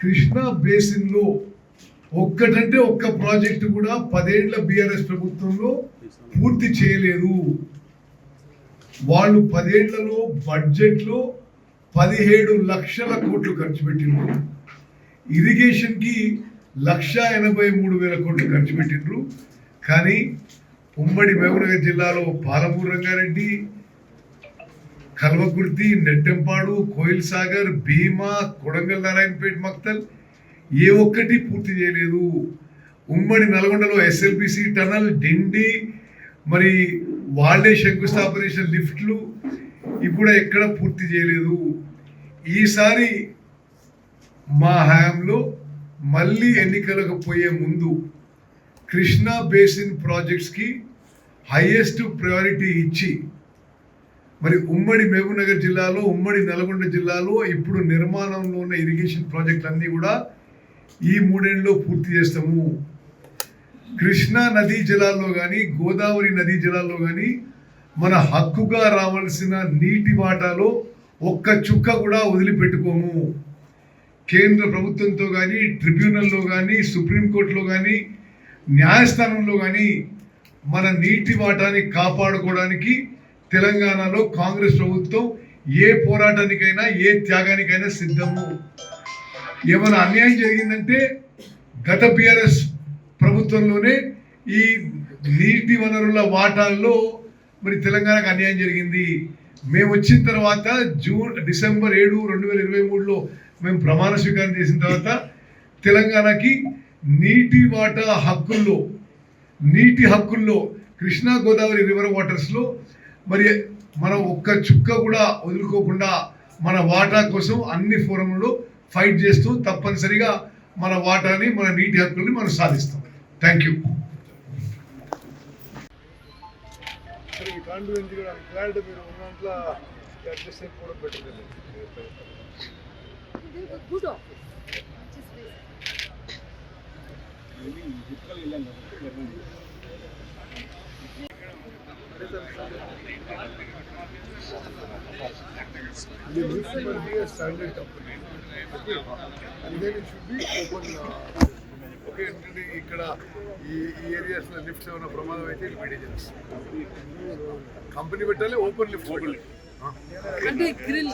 కృష్ణా బేసిన్లో ఒక్కటంటే ఒక్క ప్రాజెక్టు కూడా 10 ఏళ్ల బీఆర్ఎస్ ప్రభుత్వంలో పూర్తి చేయలేదు. వాళ్ళు 10 ఏళ్లలో బడ్జెట్లో 17 లక్షల కోట్లు ఖర్చు పెట్టిండ్రు. ఇరిగేషన్కి 1,83,000 కోట్లు ఖర్చు పెట్టిండ్రు. కానీ ఉమ్మడి మహబూబ్నగర్ జిల్లాలో పాలమూరు రంగారెడ్డి, కల్వకుర్తి, నెట్టెంపాడు, కోయిల్ సాగర్, భీమా, కొడంగల్, నారాయణపేట, మక్తల్ ఏ ఒక్కటి పూర్తి చేయలేదు. ఉమ్మడి నల్గొండలో ఎస్ఎల్బిసి టనల్, డిండి, మరి వాళ్ళే శంకుస్థాపన చేసిన లిఫ్ట్లు ఇప్పుడు ఎక్కడ పూర్తి చేయలేదు. ఈసారి మా హయాంలో మళ్ళీ ఎన్నికలకు పోయే ముందు కృష్ణా బేసిన్ ప్రాజెక్ట్స్కి హైయెస్ట్ ప్రయారిటీ ఇచ్చి మరి ఉమ్మడి మహబూబ్నగర్ జిల్లాలో, ఉమ్మడి నల్గొండ జిల్లాలో ఇప్పుడు నిర్మాణంలో ఉన్న ఇరిగేషన్ ప్రాజెక్టులన్నీ కూడా ఈ 3 ఏళ్ళలో పూర్తి చేస్తాము. కృష్ణా నదీ జలాల్లో కానీ, గోదావరి నదీ జలాల్లో కానీ మన హక్కుగా రావాల్సిన నీటి వాటాలో ఒక్క చుక్క కూడా వదిలిపెట్టుకోము. కేంద్ర ప్రభుత్వంతో కానీ, ట్రిబ్యునల్లో కానీ, సుప్రీంకోర్టులో కానీ, న్యాయస్థానంలో కానీ మన నీటి వాటాని కాపాడుకోవడానికి తెలంగాణలో కాంగ్రెస్ ప్రభుత్వం ఏ పోరాటానికైనా, ఏ త్యాగానికైనా సిద్ధము. ఏమైనా అన్యాయం జరిగిందంటే గత బీఆర్ఎస్ ప్రభుత్వంలోనే ఈ నీటి వనరుల వాటాల్లో మరి తెలంగాణకు అన్యాయం జరిగింది. మేము వచ్చిన తర్వాత డిసెంబర్ 7, 2023లో మేము ప్రమాణ స్వీకారం చేసిన తర్వాత తెలంగాణకి నీటి వాటా హక్కుల్లో, నీటి హక్కుల్లో కృష్ణా గోదావరి రివర్ వాటర్స్లో మరి మనం ఒక్క చుక్క కూడా వదులుకోకుండా మన వాటా కోసం అన్ని ఫోరంలో ఫైట్ చేస్తూ తప్పనిసరిగా మన వాటాని, మన నీటి హక్కుల్ని మనం సాధిస్తాం. Thank you. The lift will be a standard company, okay, and then it should be open. Okay, ఇక్కడ ఈ ఏరియాస్ లో లిఫ్ట్స్ ఏమైనా ప్రమాదం అయితే మెయింటెనెన్స్ కంపెనీ పెట్టాలి. ఓపెన్ లిఫ్ట్ అంటే గ్రిల్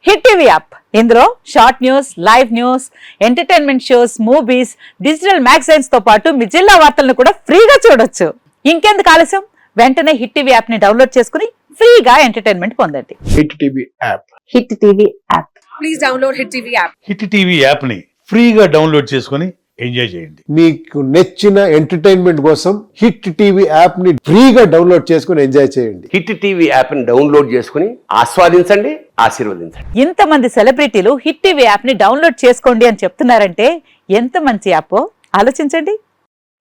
హిట్ టీవీ యాప్, ఇందులో short news, live news, entertainment shows, movies, digital magazines తో పాటు మీ జిల్లా వార్తలను కూడా ఫ్రీగా చూడొచ్చు. ఇంకెందుకు ఆలస్యం, వెంటనే హిట్ టీవీ యాప్ ని డౌన్లోడ్ చేసుకుని ఫ్రీగా ఎంటర్టైన్మెంట్ పొందండి. Hit TV app, hit TV app, please download hit TV app. Hit TV app ని ఫ్రీగా డౌన్లోడ్ చేసుకుని ఎంజాయ్ చేయండి. మీకు నచ్చిన ఎంటర్టైన్మెంట్ కోసం హిట్ టీవీ యాప్ ని ఫ్రీగా డౌన్లోడ్ చేసుకుని ఎంజాయ్ చేయండి. హిట్ టీవీ యాప్ ని డౌన్లోడ్ చేసుకుని ఆస్వాదించండి, ఆశీర్వదించండి. ఇంతమంది సెలబ్రిటీలు హిట్ టీవీ యాప్ ని డౌన్లోడ్ చేసుకోండి అని చెప్తున్నారంటే ఎంత మంచి యాప్ ఆలోచించండి.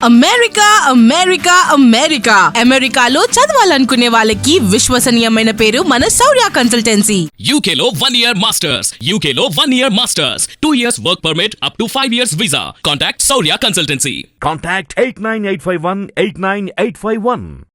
అమెరికా అమెరికా అమెరికా అమెరికాలో చదవాలనుకునే వాళ్ళకి విశ్వసనీయమైన పేరు మన శౌర్య కన్సల్టెన్సీ. UK లో 1 year masters, UK లో 1 year masters, 2 years work permit up to 5 years visa. Contact Saurya Consultancy. Contact 89851 89851.